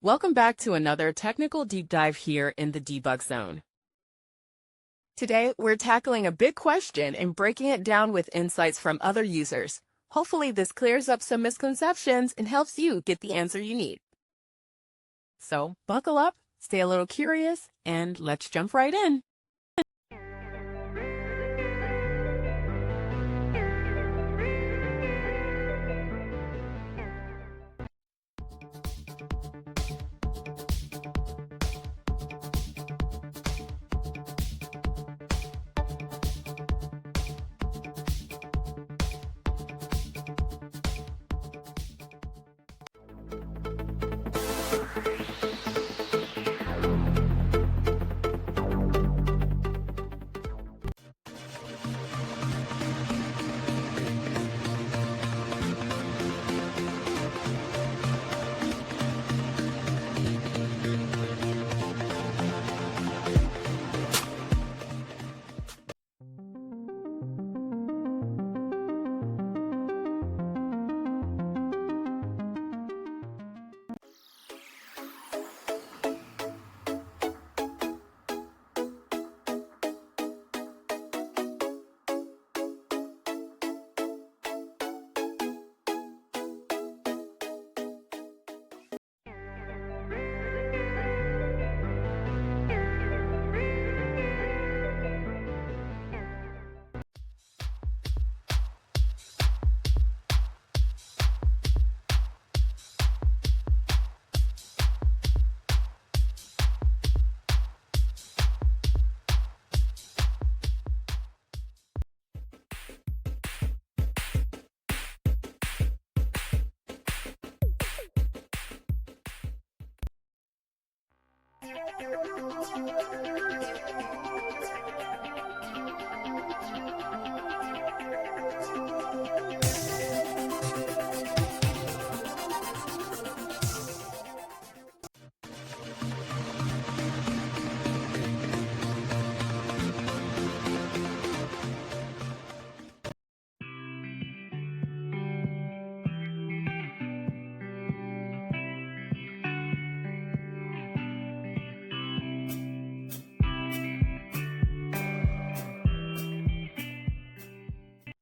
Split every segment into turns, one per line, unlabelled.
Welcome back to another technical deep dive here in the Debug Zone. Today, we're tackling a big question and breaking it down with insights from other users. Hopefully, this clears up some misconceptions and helps you get the answer you need. So, buckle up, stay a little curious, and let's jump right in.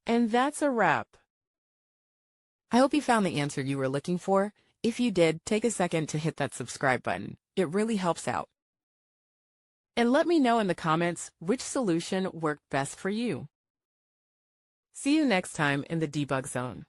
And that's a wrap. I hope you found the answer you were looking for. If you did, take a second to hit that subscribe button. It really helps out. And let me know in the comments which solution worked best for you. See you next time in the Debug Zone.